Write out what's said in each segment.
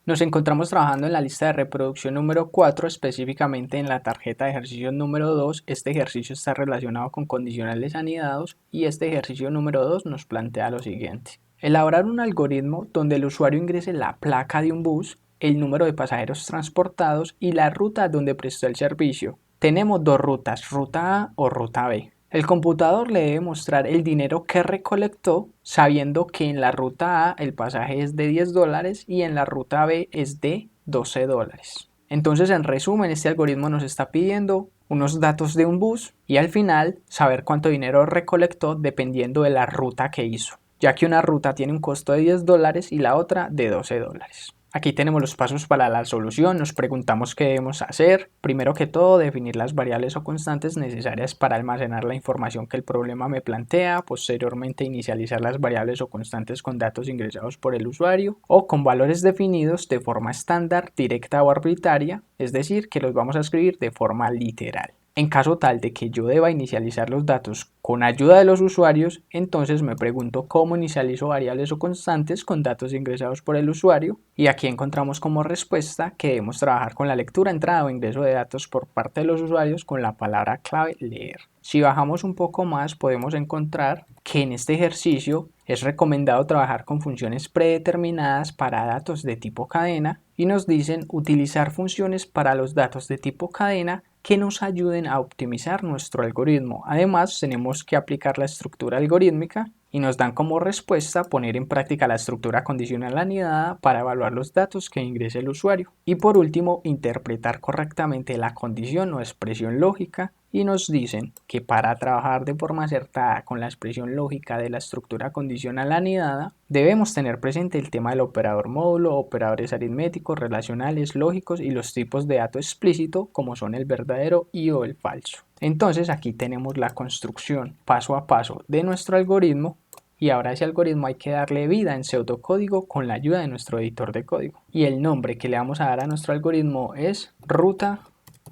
Nos encontramos trabajando en la lista de reproducción número 4, específicamente en la tarjeta de ejercicio número 2. Este ejercicio está relacionado con condicionales anidados y este ejercicio número 2 nos plantea lo siguiente. Elaborar un algoritmo donde el usuario ingrese la placa de un bus, el número de pasajeros transportados y la ruta donde prestó el servicio. Tenemos dos rutas, ruta A o ruta B. El computador le debe mostrar el dinero que recolectó, sabiendo que en la ruta A el pasaje es de $10 y en la ruta B es de $12. Entonces, en resumen, este algoritmo nos está pidiendo unos datos de un bus y al final saber cuánto dinero recolectó dependiendo de la ruta que hizo, ya que una ruta tiene un costo de $10 y la otra de $12. Aquí tenemos los pasos para la solución. Nos preguntamos qué debemos hacer. Primero que todo, definir las variables o constantes necesarias para almacenar la información que el problema me plantea. Posteriormente, inicializar las variables o constantes con datos ingresados por el usuario o con valores definidos de forma estándar, directa o arbitraria, es decir, que los vamos a escribir de forma literal. En caso tal de que yo deba inicializar los datos con ayuda de los usuarios, entonces me pregunto cómo inicializo variables o constantes con datos ingresados por el usuario, y aquí encontramos como respuesta que debemos trabajar con la lectura, entrada o ingreso de datos por parte de los usuarios con la palabra clave leer. Si bajamos un poco más, podemos encontrar que en este ejercicio es recomendado trabajar con funciones predeterminadas para datos de tipo cadena y nos dicen utilizar funciones para los datos de tipo cadena que nos ayuden a optimizar nuestro algoritmo. Además, tenemos que aplicar la estructura algorítmica y nos dan como respuesta poner en práctica la estructura condicional anidada para evaluar los datos que ingrese el usuario. Y por último, interpretar correctamente la condición o expresión lógica, y nos dicen que para trabajar de forma acertada con la expresión lógica de la estructura condicional anidada, debemos tener presente el tema del operador módulo, operadores aritméticos, relacionales, lógicos y los tipos de dato explícito como son el verdadero y o el falso. Entonces aquí tenemos la construcción paso a paso de nuestro algoritmo. Y ahora a ese algoritmo hay que darle vida en pseudocódigo con la ayuda de nuestro editor de código. Y el nombre que le vamos a dar a nuestro algoritmo es ruta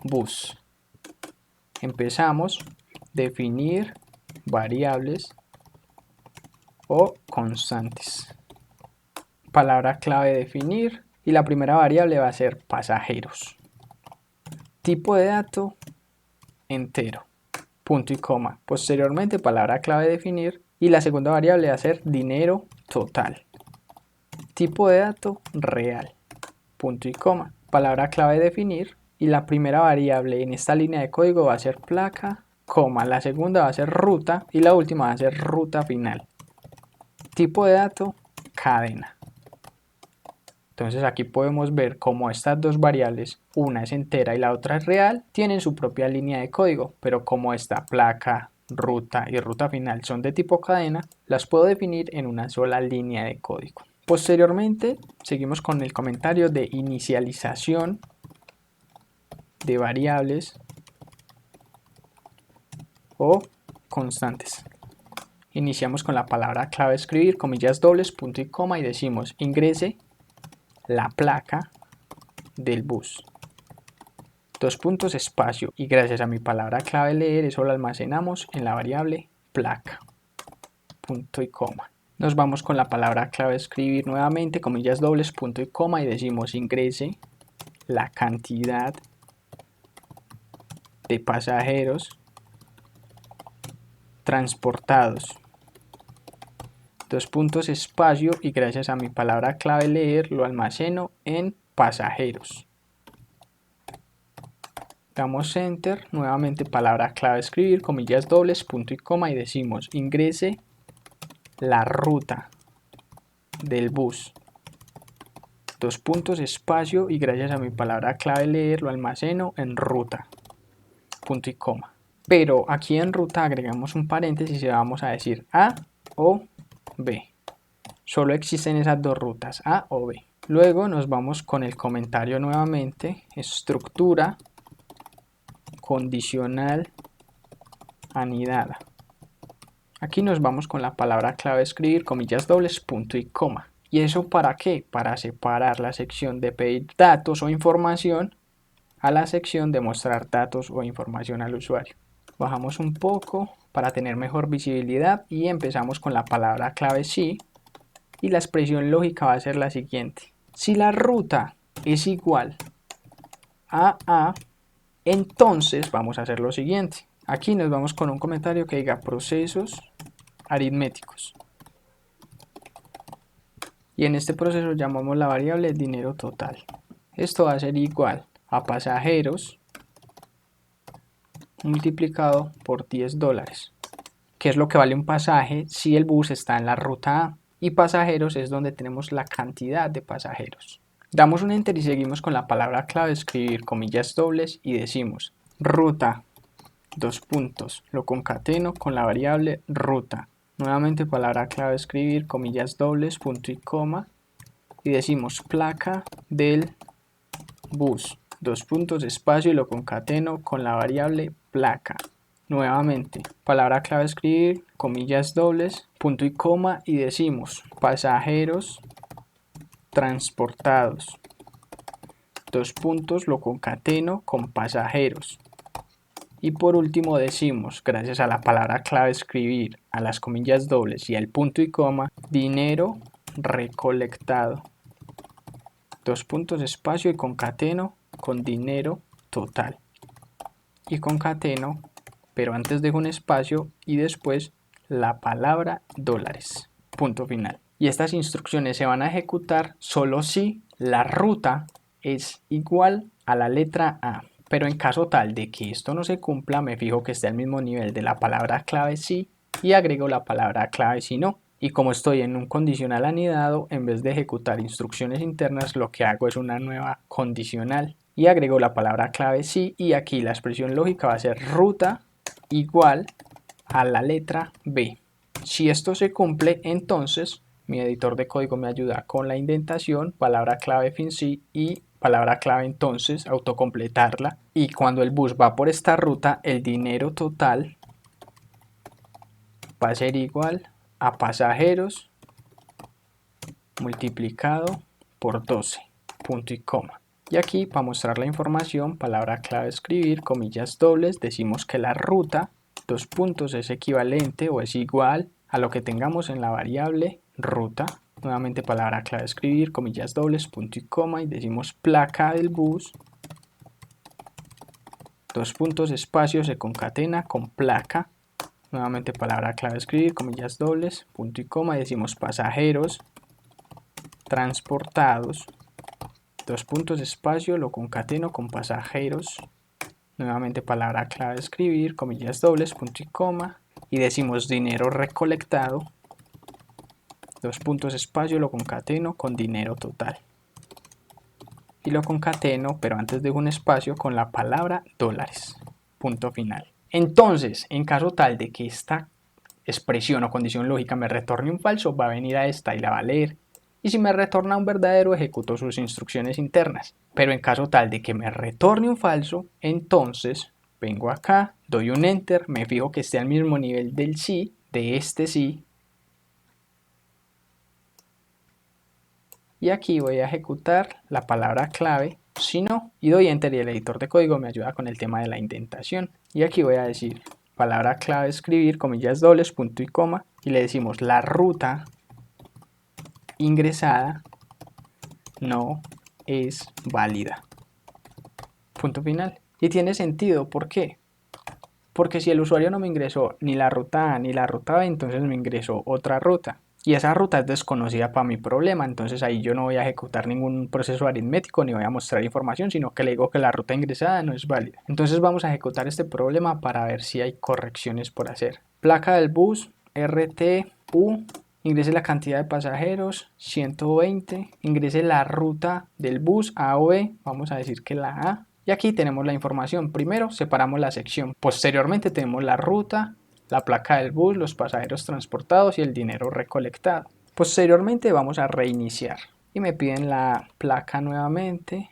bus. Empezamos a definir variables o constantes. Palabra clave definir y la primera variable va a ser pasajeros. Tipo de dato entero. Punto y coma. Posteriormente palabra clave definir y la segunda variable va a ser dinero total. Tipo de dato real. Punto y coma. Palabra clave definir y la primera variable en esta línea de código va a ser placa, coma, la segunda va a ser ruta y la última va a ser ruta final. Tipo de dato cadena. Entonces aquí podemos ver cómo estas dos variables, una es entera y la otra es real, tienen su propia línea de código, pero como esta placa, ruta y ruta final son de tipo cadena, las puedo definir en una sola línea de código. Posteriormente seguimos con el comentario de inicialización de variables o constantes. Iniciamos con la palabra clave escribir, comillas dobles, punto y coma y decimos ingrese la placa del bus. Dos puntos, espacio, y gracias a mi palabra clave leer eso lo almacenamos en la variable placa, punto y coma. Nos vamos con la palabra clave escribir nuevamente, comillas dobles, punto y coma y decimos ingrese la cantidad de pasajeros transportados. Dos puntos, espacio, y gracias a mi palabra clave leer lo almaceno en pasajeros. Damos enter, nuevamente palabra clave escribir, comillas dobles, punto y coma y decimos ingrese la ruta del bus. Dos puntos, espacio, y gracias a mi palabra clave leer lo almaceno en ruta, punto y coma. Pero aquí en ruta agregamos un paréntesis y vamos a decir A o B. Solo existen esas dos rutas, A o B. Luego nos vamos con el comentario nuevamente, estructura condicional anidada. Aquí nos vamos con la palabra clave escribir, comillas dobles, punto y coma. ¿Y eso para qué? Para separar la sección de pedir datos o información a la sección de mostrar datos o información al usuario. Bajamos un poco para tener mejor visibilidad y empezamos con la palabra clave sí. Y la expresión lógica va a ser la siguiente. Si la ruta es igual a A, entonces vamos a hacer lo siguiente. Aquí nos vamos con un comentario que diga procesos aritméticos. Y en este proceso llamamos la variable dinero total. Esto va a ser igual a pasajeros multiplicado por $10. ¿Qué es lo que vale un pasaje si el bus está en la ruta A? Y pasajeros es donde tenemos la cantidad de pasajeros. Damos un enter y seguimos con la palabra clave, escribir comillas dobles y decimos ruta, dos puntos, lo concateno con la variable ruta. Nuevamente palabra clave, escribir comillas dobles, punto y coma y decimos placa del bus, dos puntos, espacio y lo concateno con la variable placa. Nuevamente, palabra clave escribir, comillas dobles, punto y coma y decimos pasajeros transportados. Dos puntos, lo concateno con pasajeros. Y por último decimos, gracias a la palabra clave escribir, a las comillas dobles y al punto y coma, dinero recolectado. Dos puntos, espacio y concateno con dinero total. Y concateno, pero antes dejo un espacio y después la palabra dólares. Punto final. Y estas instrucciones se van a ejecutar solo si la ruta es igual a la letra A. Pero en caso tal de que esto no se cumpla, me fijo que esté al mismo nivel de la palabra clave sí y agrego la palabra clave si no. Y como estoy en un condicional anidado, en vez de ejecutar instrucciones internas, lo que hago es una nueva condicional y agrego la palabra clave sí y aquí la expresión lógica va a ser ruta igual a la letra B. Si esto se cumple, entonces mi editor de código me ayuda con la indentación, palabra clave fin sí y palabra clave entonces, autocompletarla. Y cuando el bus va por esta ruta, el dinero total va a ser igual a pasajeros multiplicado por 12, punto y coma. Y aquí para mostrar la información, palabra clave escribir, comillas dobles, decimos que la ruta, dos puntos, es equivalente o es igual a lo que tengamos en la variable ruta. Nuevamente palabra clave escribir, comillas dobles, punto y coma y decimos placa del bus. Dos puntos, espacio, se concatena con placa. Nuevamente palabra clave escribir, comillas dobles, punto y coma y decimos pasajeros transportados. Dos puntos, espacio, lo concateno con pasajeros. Nuevamente palabra clave escribir, comillas dobles, punto y coma. Y decimos dinero recolectado. Dos puntos, espacio, lo concateno con dinero total. Y lo concateno, pero antes dejo un espacio con la palabra dólares. Punto final. Entonces, en caso tal de que esta expresión o condición lógica me retorne un falso, va a venir a esta y la va a leer. Y si me retorna un verdadero, ejecuto sus instrucciones internas. Pero en caso tal de que me retorne un falso, entonces vengo acá, doy un enter, me fijo que esté al mismo nivel del sí, de este sí. Y aquí voy a ejecutar la palabra clave, si no, y doy enter y el editor de código me ayuda con el tema de la indentación. Y aquí voy a decir palabra clave escribir, comillas dobles, punto y coma, y le decimos la ruta ingresada no es válida. Punto final. Y tiene sentido, ¿por qué? Porque si el usuario no me ingresó ni la ruta A ni la ruta B, entonces me ingresó otra ruta. Y esa ruta es desconocida para mi problema, entonces ahí yo no voy a ejecutar ningún proceso aritmético ni voy a mostrar información, sino que le digo que la ruta ingresada no es válida. Entonces vamos a ejecutar este problema para ver si hay correcciones por hacer. Placa del bus, RTU. Ingrese la cantidad de pasajeros, 120. Ingrese la ruta del bus A o B, vamos a decir que la A. Y aquí tenemos la información. Primero separamos la sección. Posteriormente tenemos la ruta, la placa del bus, los pasajeros transportados y el dinero recolectado. Posteriormente vamos a reiniciar. Y me piden la placa nuevamente.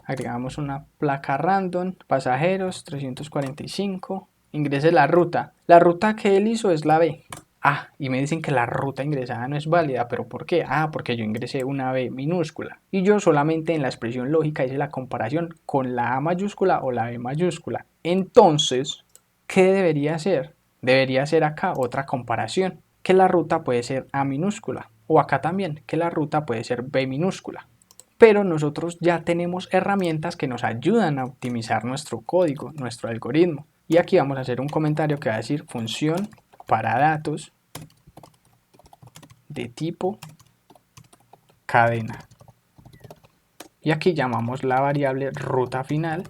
Agregamos una placa random, pasajeros 345. Ingrese la ruta. La ruta que él hizo es la B. Ah, y me dicen que la ruta ingresada no es válida, ¿pero por qué? Ah, porque yo ingresé una B minúscula. Y yo solamente en la expresión lógica hice la comparación con la A mayúscula o la B mayúscula. Entonces, ¿qué debería hacer? Debería hacer acá otra comparación, que la ruta puede ser A minúscula. O acá también, que la ruta puede ser B minúscula. Pero nosotros ya tenemos herramientas que nos ayudan a optimizar nuestro código, nuestro algoritmo. Y aquí vamos a hacer un comentario que va a decir función para datos de tipo cadena. Y aquí llamamos la variable ruta final,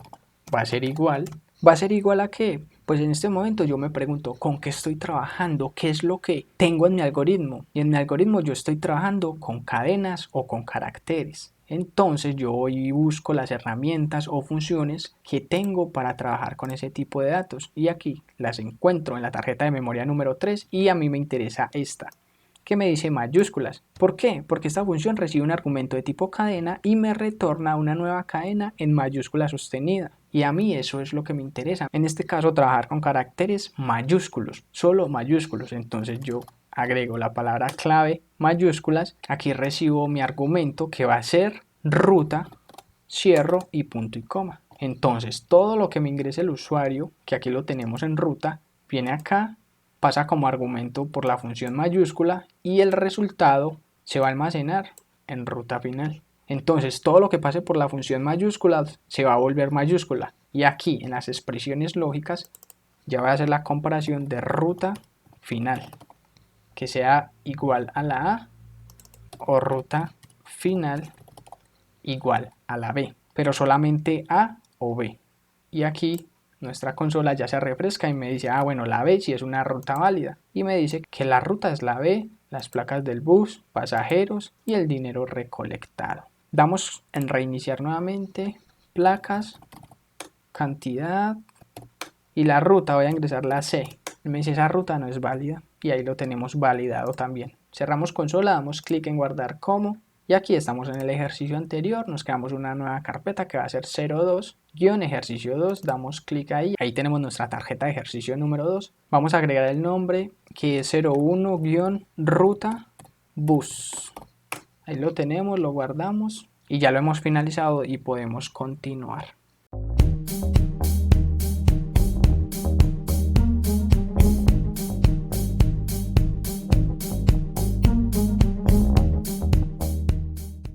va a ser igual. ¿Va a ser igual a qué? Pues en este momento yo me pregunto, ¿con qué estoy trabajando? ¿Qué es lo que tengo en mi algoritmo? Y en mi algoritmo yo estoy trabajando con cadenas o con caracteres. Entonces yo voy y busco las herramientas o funciones que tengo para trabajar con ese tipo de datos. Y aquí las encuentro en la tarjeta de memoria número 3 y a mí me interesa esta, que me dice mayúsculas. ¿Por qué? Porque esta función recibe un argumento de tipo cadena y me retorna una nueva cadena en mayúscula sostenida. Y a mí eso es lo que me interesa. En este caso, trabajar con caracteres mayúsculos, solo mayúsculos. Entonces yo agrego la palabra clave mayúsculas. Aquí recibo mi argumento que va a ser ruta, cierro y punto y coma. Entonces todo lo que me ingrese el usuario, que aquí lo tenemos en ruta, viene acá, pasa como argumento por la función mayúscula y el resultado se va a almacenar en ruta final. Entonces todo lo que pase por la función mayúscula se va a volver mayúscula. Y aquí en las expresiones lógicas ya voy a hacer la comparación de ruta final, que sea igual a la A, o ruta final igual a la B, pero solamente A o B. Y aquí nuestra consola ya se refresca y me dice, ah bueno, la B sí es una ruta válida. Y me dice que la ruta es la B, las placas del bus, pasajeros y el dinero recolectado. Damos en reiniciar nuevamente, placas, cantidad y la ruta, voy a ingresar la C. Y me dice esa ruta no es válida y ahí lo tenemos validado también. Cerramos consola, damos clic en guardar como. Y aquí estamos en el ejercicio anterior, nos creamos una nueva carpeta que va a ser 02-ejercicio 2, damos clic ahí, ahí tenemos nuestra tarjeta de ejercicio número 2, vamos a agregar el nombre que es 01-ruta bus, ahí lo tenemos, lo guardamos y ya lo hemos finalizado y podemos continuar.